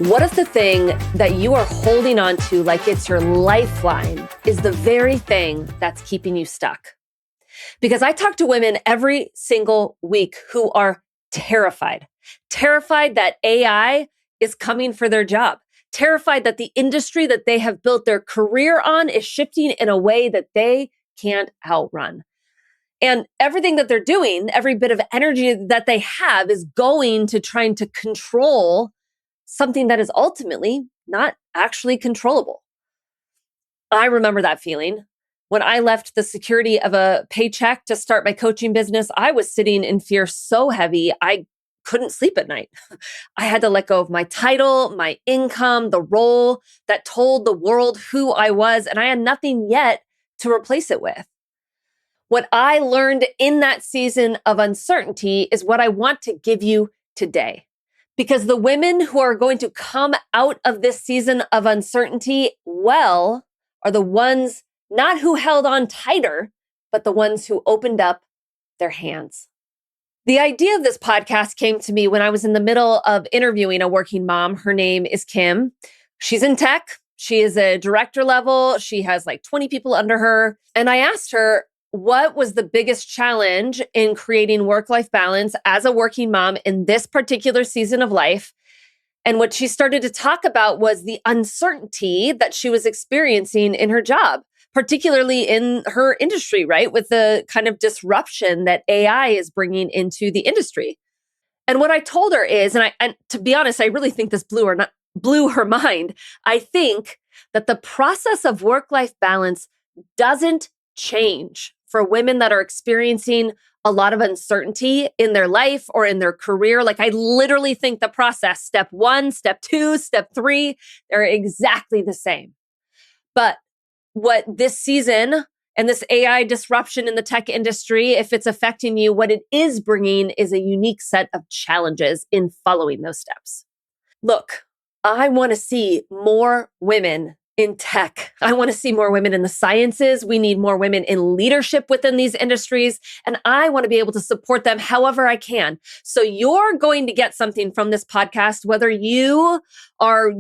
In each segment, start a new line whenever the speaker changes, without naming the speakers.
What if the thing that you are holding on to like it's your lifeline is the very thing that's keeping you stuck? Because I talk to women every single week who are terrified that AI is coming for their job, terrified that the industry that they have built their career on is shifting in a way that they can't outrun. And everything that they're doing, every bit of energy that they have is going to trying to control something that is ultimately not actually controllable. I remember that feeling. When I left the security of a paycheck to start my coaching business, I was sitting in fear so heavy, I couldn't sleep at night. I had to let go of my title, my income, the role that told the world who I was, and I had nothing yet to replace it with. What I learned in that season of uncertainty is what I want to give you today. Because the women who are going to come out of this season of uncertainty well are the ones not who held on tighter, but the ones who opened up their hands. The idea of this podcast came to me when I was in the middle of interviewing a working mom. Her name is Kim. She's in tech. She is a director level. She has like 20 people under her. And I asked her, what was the biggest challenge in creating work-life balance as a working mom in this particular season of life? And what she started to talk about was the uncertainty that she was experiencing in her job, particularly in her industry, right? With the kind of disruption that AI is bringing into the industry. And what I told her is, and to be honest, I really think this blew her mind. I think that the process of work-life balance doesn't change for women that are experiencing a lot of uncertainty in their life or in their career. Like I literally think the process, step 1, step 2, step 3, they're exactly the same. But what this season and this AI disruption in the tech industry, if it's affecting you, what it is bringing is a unique set of challenges in following those steps. Look, I want to see more women in tech. I want to see more women in the sciences. We need more women in leadership within these industries. And I want to be able to support them however I can. So you're going to get something from this podcast, whether you are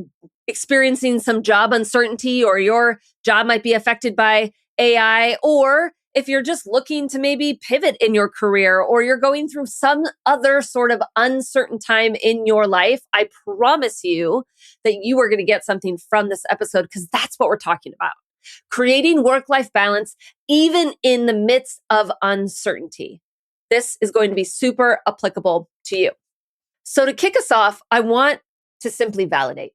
experiencing some job uncertainty or your job might be affected by AI, or if you're just looking to maybe pivot in your career or you're going through some other sort of uncertain time in your life, I promise you that you are going to get something from this episode because that's what we're talking about. Creating work-life balance, even in the midst of uncertainty. This is going to be super applicable to you. So to kick us off, I want to simply validate.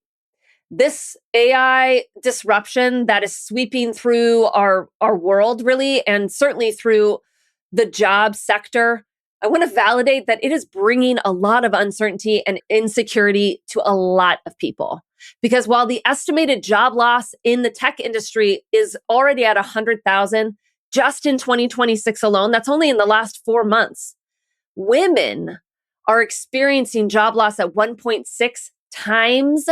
This AI disruption that is sweeping through our world really, and certainly through the job sector, I want to validate that it is bringing a lot of uncertainty and insecurity to a lot of people. Because while the estimated job loss in the tech industry is already at 100,000 just in 2026 alone, that's only in the last 4 months. Women are experiencing job loss at 1.6 times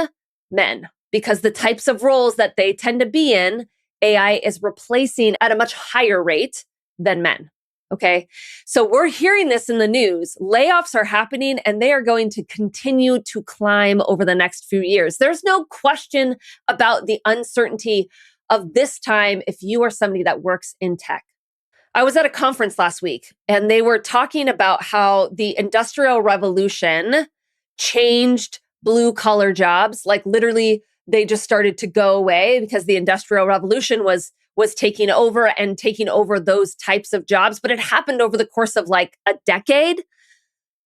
men, because the types of roles that they tend to be in, AI is replacing at a much higher rate than men. Okay. So we're hearing this in the news. Layoffs are happening and they are going to continue to climb over the next few years. There's no question about the uncertainty of this time if you are somebody that works in tech. I was at a conference last week and they were talking about how the Industrial Revolution changed blue collar jobs. Like literally, they just started to go away because the Industrial Revolution was taking over those types of jobs. But it happened over the course of like a decade.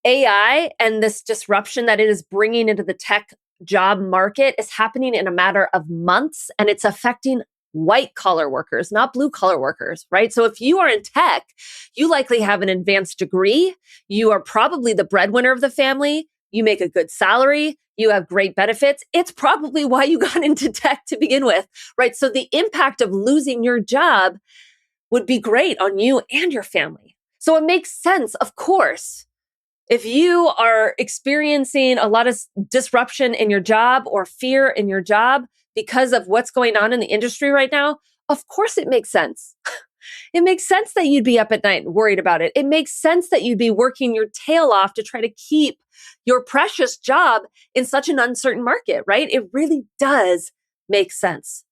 AI and this disruption that it is bringing into the tech job market is happening in a matter of months, and it's affecting white collar workers, not blue collar workers, right? So if you are in tech, you likely have an advanced degree. You are probably the breadwinner of the family. You make a good salary. You have great benefits. It's probably why you got into tech to begin with, right? So the impact of losing your job would be great on you and your family. So it makes sense, of course. If you are experiencing a lot of disruption in your job or fear in your job because of what's going on in the industry right now, of course it makes sense. It makes sense that you'd be up at night worried about it. It makes sense that you'd be working your tail off to try to keep your precious job in such an uncertain market, right? It really does make sense.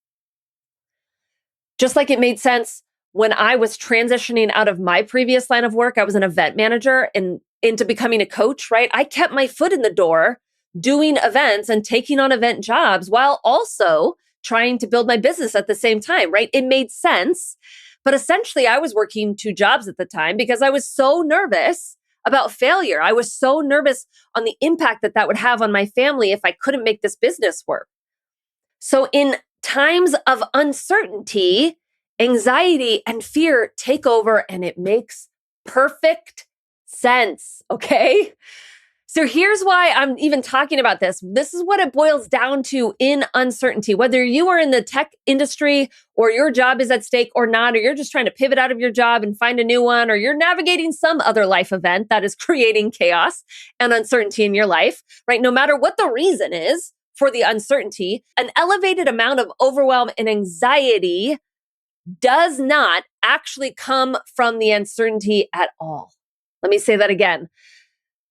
Just like it made sense when I was transitioning out of my previous line of work, I was an event manager and into becoming a coach, right? I kept my foot in the door doing events and taking on event jobs while also trying to build my business at the same time, right? It made sense. But essentially, I was working two jobs at the time because I was so nervous about failure. I was so nervous on the impact that that would have on my family if I couldn't make this business work. So, in times of uncertainty, anxiety and fear take over, and it makes perfect sense. Okay. So, here's why I'm even talking about this. This is what it boils down to in uncertainty. Whether you are in the tech industry or your job is at stake or not, or you're just trying to pivot out of your job and find a new one, or you're navigating some other life event that is creating chaos and uncertainty in your life, right? No matter what the reason is for the uncertainty, an elevated amount of overwhelm and anxiety does not actually come from the uncertainty at all. Let me say that again.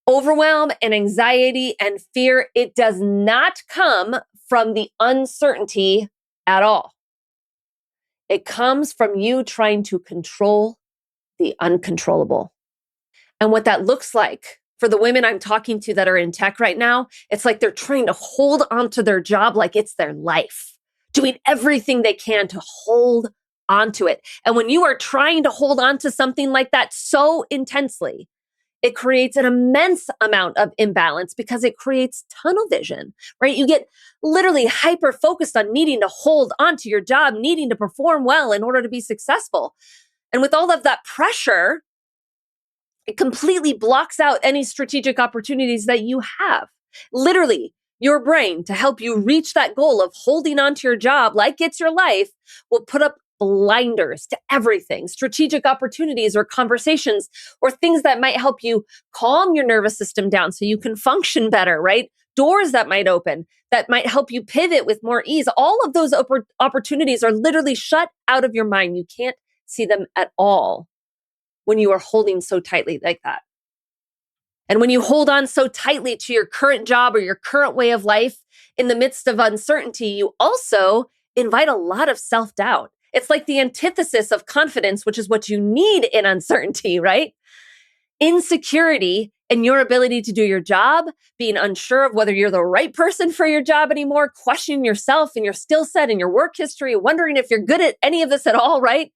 Overwhelm and anxiety and fear, it does not come from the uncertainty at all. It comes from you trying to control the uncontrollable. And what that looks like for the women I'm talking to that are in tech right now, it's like they're trying to hold onto their job like it's their life, doing everything they can to hold onto it. And when you are trying to hold on to something like that so intensely, it creates an immense amount of imbalance because it creates tunnel vision, right? You get literally hyper focused on needing to hold onto your job, needing to perform well in order to be successful. And with all of that pressure, it completely blocks out any strategic opportunities that you have. Literally, your brain, to help you reach that goal of holding onto your job like it's your life, will put up blinders to everything, strategic opportunities or conversations or things that might help you calm your nervous system down so you can function better, right? Doors that might open that might help you pivot with more ease. All of those opportunities are literally shut out of your mind. You can't see them at all when you are holding so tightly like that. And when you hold on so tightly to your current job or your current way of life in the midst of uncertainty, you also invite a lot of self-doubt. It's like the antithesis of confidence, which is what you need in uncertainty, right? Insecurity in your ability to do your job, being unsure of whether you're the right person for your job anymore, questioning yourself and your skill set and your work history, wondering if you're good at any of this at all, right?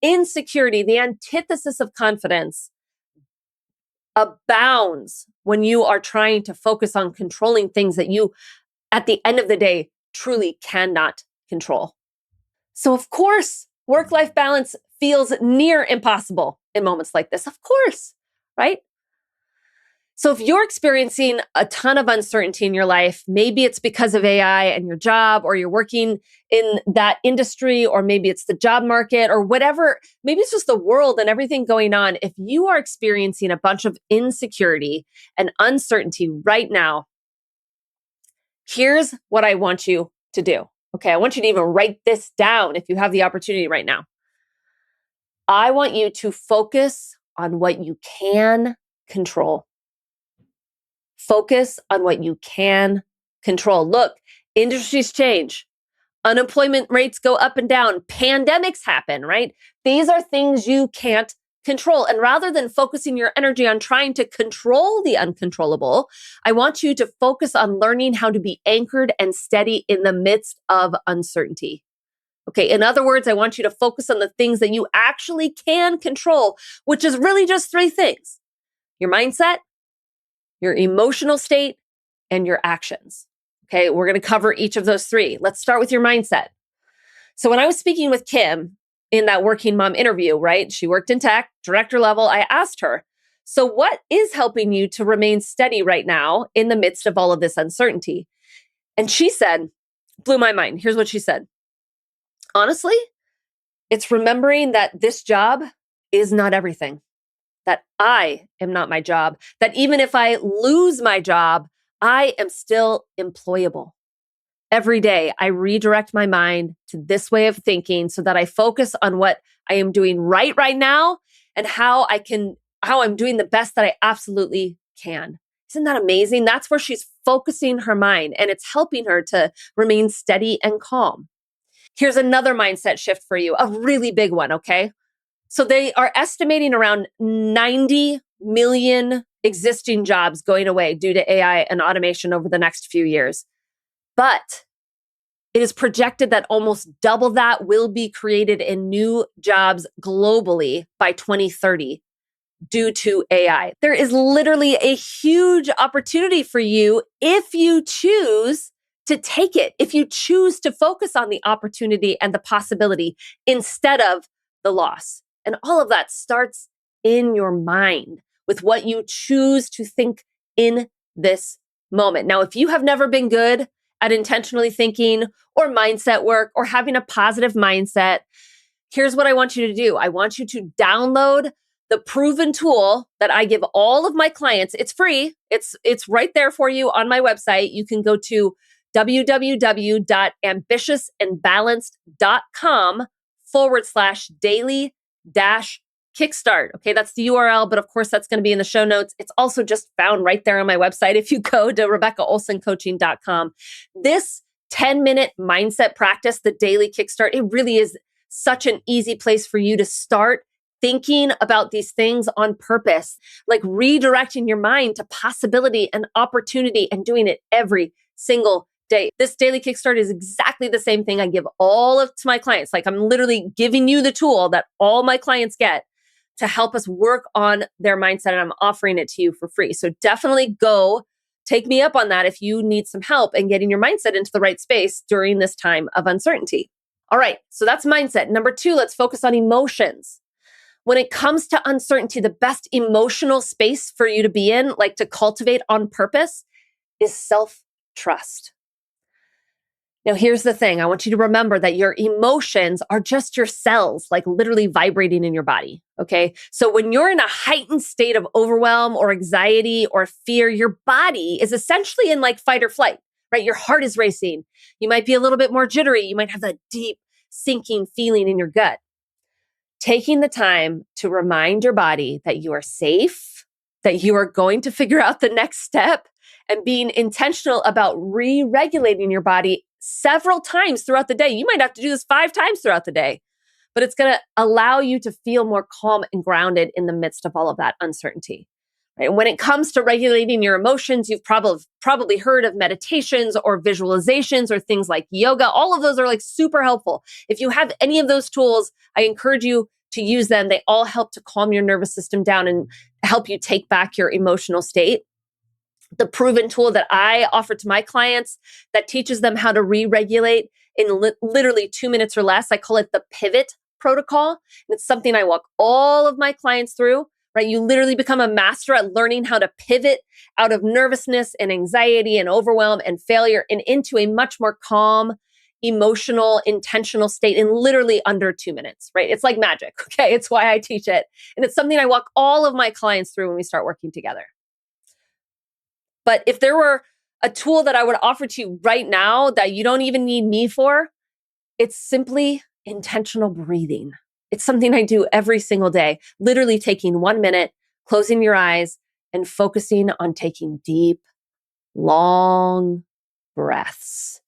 Insecurity, the antithesis of confidence, abounds when you are trying to focus on controlling things that you, at the end of the day, truly cannot control. So, of course, work-life balance feels near impossible in moments like this. Of course, right? So if you're experiencing a ton of uncertainty in your life, maybe it's because of AI and your job, or you're working in that industry, or maybe it's the job market or whatever, maybe it's just the world and everything going on. If you are experiencing a bunch of insecurity and uncertainty right now, here's what I want you to do. Okay, I want you to even write this down if you have the opportunity right now. I want you to focus on what you can control. Focus on what you can control. Look, industries change. Unemployment rates go up and down. Pandemics happen, right? These are things you can't control. And rather than focusing your energy on trying to control the uncontrollable, I want you to focus on learning how to be anchored and steady in the midst of uncertainty. Okay, in other words, I want you to focus on the things that you actually can control, which is really just three things: your mindset, your emotional state, and your actions. Okay, we're going to cover each of those three. Let's start with your mindset. So when I was speaking with Kim in that working mom interview, right? She worked in tech, director level. I asked her, so what is helping you to remain steady right now in the midst of all of this uncertainty? And she said, blew my mind. Here's what she said. Honestly, it's remembering that this job is not everything, that I am not my job, that even if I lose my job, I am still employable. Every day, I redirect my mind to this way of thinking so that I focus on what I am doing right now and how I'm doing the best that I absolutely can. Isn't that amazing? That's where she's focusing her mind and it's helping her to remain steady and calm. Here's another mindset shift for you, a really big one, okay? So they are estimating around 90 million existing jobs going away due to AI and automation over the next few years. But it is projected that almost double that will be created in new jobs globally by 2030 due to AI. There is literally a huge opportunity for you if you choose to take it, if you choose to focus on the opportunity and the possibility instead of the loss. And all of that starts in your mind with what you choose to think in this moment. Now, if you have never been good at intentionally thinking or mindset work or having a positive mindset, here's what I want you to do. I want you to download the proven tool that I give all of my clients. It's free. It's right there for you on my website. You can go to www.ambitiousandbalanced.com/daily kickstart. Okay, that's the URL, but of course that's going to be in the show notes. It's also just found right there on my website. If you go to RebeccaOlsonCoaching.com, this 10-minute mindset practice, the daily kickstart, it really is such an easy place for you to start thinking about these things on purpose, like redirecting your mind to possibility and opportunity and doing it every single day. This daily kickstart is exactly the same thing I give all of to my clients. Like I'm literally giving you the tool that all my clients get to help us work on their mindset, and I'm offering it to you for free. So definitely go take me up on that if you need some help in getting your mindset into the right space during this time of uncertainty. All right, so that's mindset. Number 2, let's focus on emotions. When it comes to uncertainty, the best emotional space for you to be in, like to cultivate on purpose, is self-trust. Now, here's the thing. I want you to remember that your emotions are just your cells, like literally vibrating in your body. Okay. So when you're in a heightened state of overwhelm or anxiety or fear, your body is essentially in like fight or flight, right? Your heart is racing. You might be a little bit more jittery. You might have that deep sinking feeling in your gut. Taking the time to remind your body that you are safe, that you are going to figure out the next step, and being intentional about re-regulating your body several times throughout the day. You might have to do this 5 times throughout the day, but it's going to allow you to feel more calm and grounded in the midst of all of that uncertainty. Right? And when it comes to regulating your emotions, you've probably heard of meditations or visualizations or things like yoga. All of those are like super helpful. If you have any of those tools, I encourage you to use them. They all help to calm your nervous system down and help you take back your emotional state. The proven tool that I offer to my clients that teaches them how to re-regulate in literally 2 minutes or less. I call it the pivot protocol. And it's something I walk all of my clients through, right? You literally become a master at learning how to pivot out of nervousness and anxiety and overwhelm and failure and into a much more calm, emotional, intentional state in literally under 2 minutes, right? It's like magic. Okay. It's why I teach it. And it's something I walk all of my clients through when we start working together. But if there were a tool that I would offer to you right now that you don't even need me for, it's simply intentional breathing. It's something I do every single day, literally taking 1 minute, closing your eyes, and focusing on taking deep, long breaths.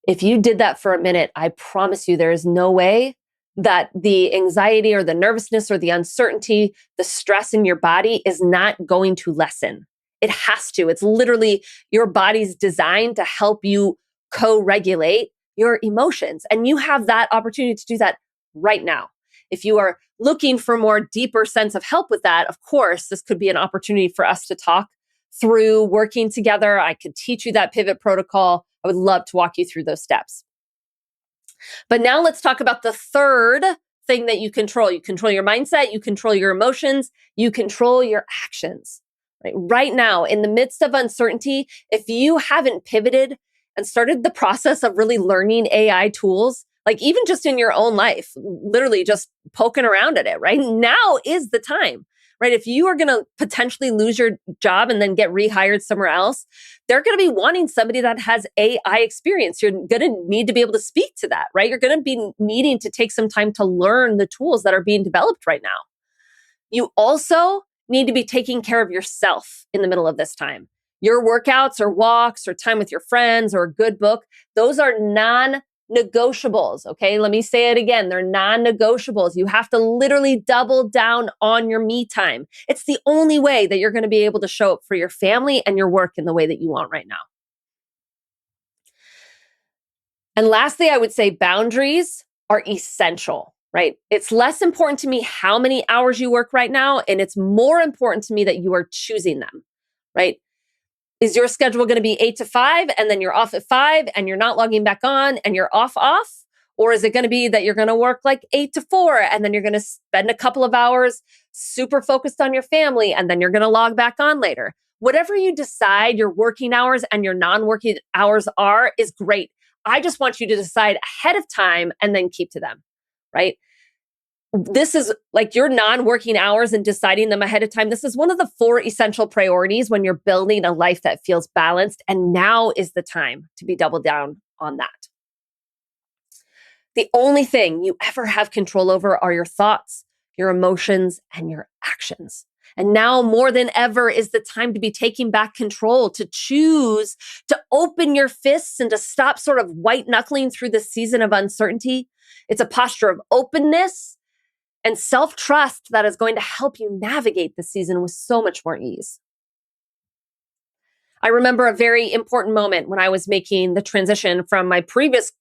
If you did that for a minute, I promise you there is no way that the anxiety or the nervousness or the uncertainty, the stress in your body is not going to lessen. It has to. It's literally your body's designed to help you co-regulate your emotions. And you have that opportunity to do that right now. If you are looking for more deeper sense of help with that, of course, this could be an opportunity for us to talk through working together. I could teach you that pivot protocol. I would love to walk you through those steps. But now let's talk about the third thing that you control. You control your mindset, you control your emotions, you control your actions. Right now, in the midst of uncertainty, if you haven't pivoted and started the process of really learning AI tools, like even just in your own life, literally just poking around at it, right? Now is the time, right? If you are going to potentially lose your job and then get rehired somewhere else, they're going to be wanting somebody that has AI experience. You're going to need to be able to speak to that, right? You're going to be needing to take some time to learn the tools that are being developed right now. You also need to be taking care of yourself in the middle of this time. Your workouts or walks or time with your friends or a good book, those are non-negotiables. Okay, let me say it again. They're non-negotiables. You have to literally double down on your me time. It's the only way that you're going to be able to show up for your family and your work in the way that you want right now. And lastly, I would say boundaries are essential, right? It's less important to me how many hours you work right now, and it's more important to me that you are choosing them, right? Is your schedule going to be 8 to 5 and then you're off at 5 and you're not logging back on and you're off? Or is it going to be that you're going to work like 8 to 4 and then you're going to spend a couple of hours super focused on your family and then you're going to log back on later? Whatever you decide your working hours and your non-working hours are is great. I just want you to decide ahead of time and then keep to them, right? This is like your non-working hours and deciding them ahead of time. This is one of the 4 essential priorities when you're building a life that feels balanced. And now is the time to be double down on that. The only thing you ever have control over are your thoughts, your emotions, and your actions. And now more than ever is the time to be taking back control, to choose to open your fists and to stop sort of white knuckling through the season of uncertainty. It's a posture of openness and self-trust that is going to help you navigate the season with so much more ease. I remember a very important moment when I was making the transition from my previous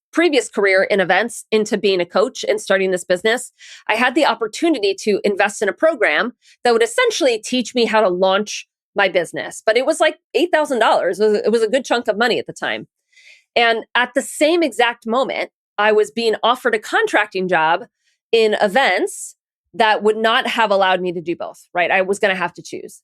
career in events into being a coach and starting this business. I had the opportunity to invest in a program that would essentially teach me how to launch my business. But it was like $8,000. It was a good chunk of money at the time. And at the same exact moment, I was being offered a contracting job in events that would not have allowed me to do both, right? I was going to have to choose.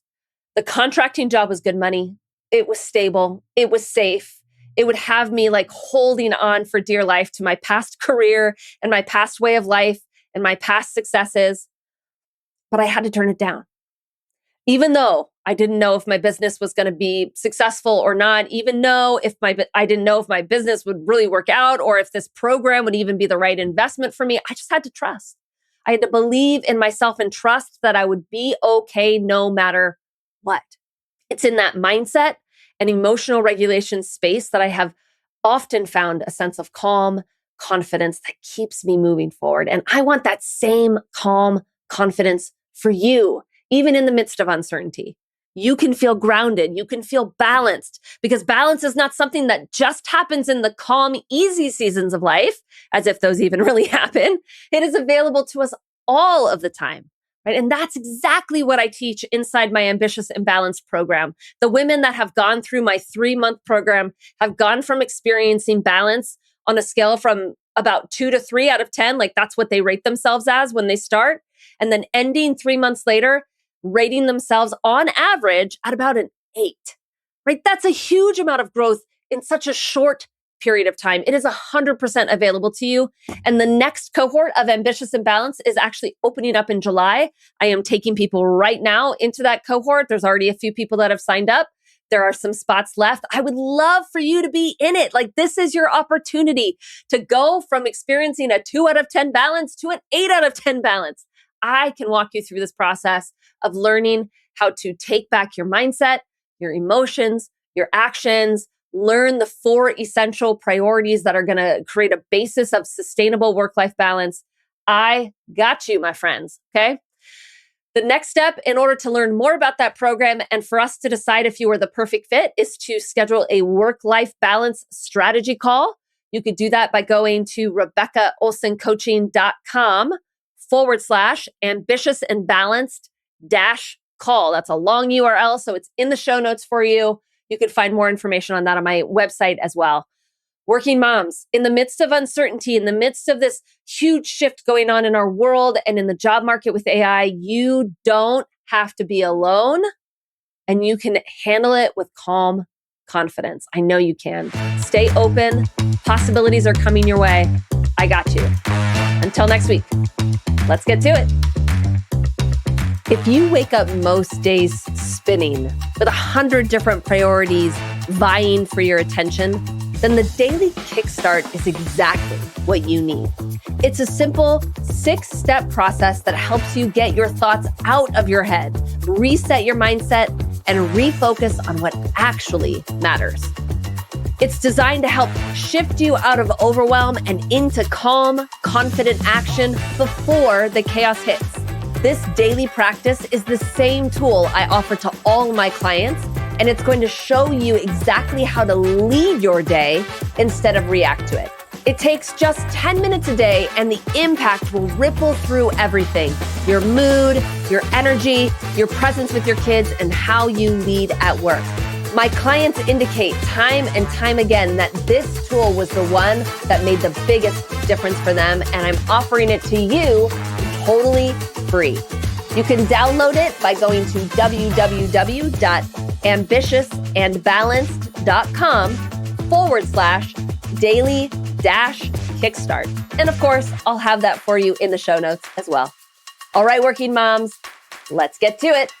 The contracting job was good money. It was stable. It was safe. It would have me like holding on for dear life to my past career and my past way of life and my past successes. But I had to turn it down. Even though I didn't know if my business was going to be successful or not, even though I didn't know if my business would really work out or if this program would even be the right investment for me, I just had to trust. I had to believe in myself and trust that I would be okay no matter what. It's in that mindset and emotional regulation space that I have often found a sense of calm, confidence that keeps me moving forward. And I want that same calm confidence for you, even in the midst of uncertainty. You can feel grounded. You can feel balanced, because balance is not something that just happens in the calm, easy seasons of life, as if those even really happen. It is available to us all of the time. Right? And that's exactly what I teach inside my Ambitious and Balanced program. The women that have gone through my 3-month program have gone from experiencing balance on a scale from about 2 to 3 out of 10, like that's what they rate themselves as when they start, and then ending 3 months later, rating themselves on average at about an 8, right? That's a huge amount of growth in such a short period of time. It is 100% available to you. And the next cohort of Ambitious and Balanced is actually opening up in July. I am taking people right now into that cohort. There's already a few people that have signed up. There are some spots left. I would love for you to be in it. Like, this is your opportunity to go from experiencing a 2 out of 10 balance to an 8 out of 10 balance. I can walk you through this process of learning how to take back your mindset, your emotions, your actions, learn the 4 essential priorities that are going to create a basis of sustainable work-life balance. I got you, my friends. Okay. The next step in order to learn more about that program and for us to decide if you are the perfect fit is to schedule a work-life balance strategy call. You could do that by going to RebeccaOlsonCoaching.com/ambitious and balanced -call. That's a long URL, so it's in the show notes for you. You can find more information on that on my website as well. Working moms, in the midst of uncertainty, in the midst of this huge shift going on in our world and in the job market with AI, you don't have to be alone, and you can handle it with calm confidence. I know you can. Stay open. Possibilities are coming your way. I got you. Until next week, let's get to it. If you wake up most days spinning with 100 different priorities vying for your attention, then the daily kickstart is exactly what you need. It's a simple 6-step process that helps you get your thoughts out of your head, reset your mindset, and refocus on what actually matters. It's designed to help shift you out of overwhelm and into calm, confident action before the chaos hits. This daily practice is the same tool I offer to all my clients, and it's going to show you exactly how to lead your day instead of react to it. It takes just 10 minutes a day, and the impact will ripple through everything: your mood, your energy, your presence with your kids, and how you lead at work. My clients indicate time and time again that this tool was the one that made the biggest difference for them, and I'm offering it to you totally free. You can download it by going to www.ambitious-balance.com/daily-kickstart. And of course, I'll have that for you in the show notes as well. All right, working moms, let's get to it.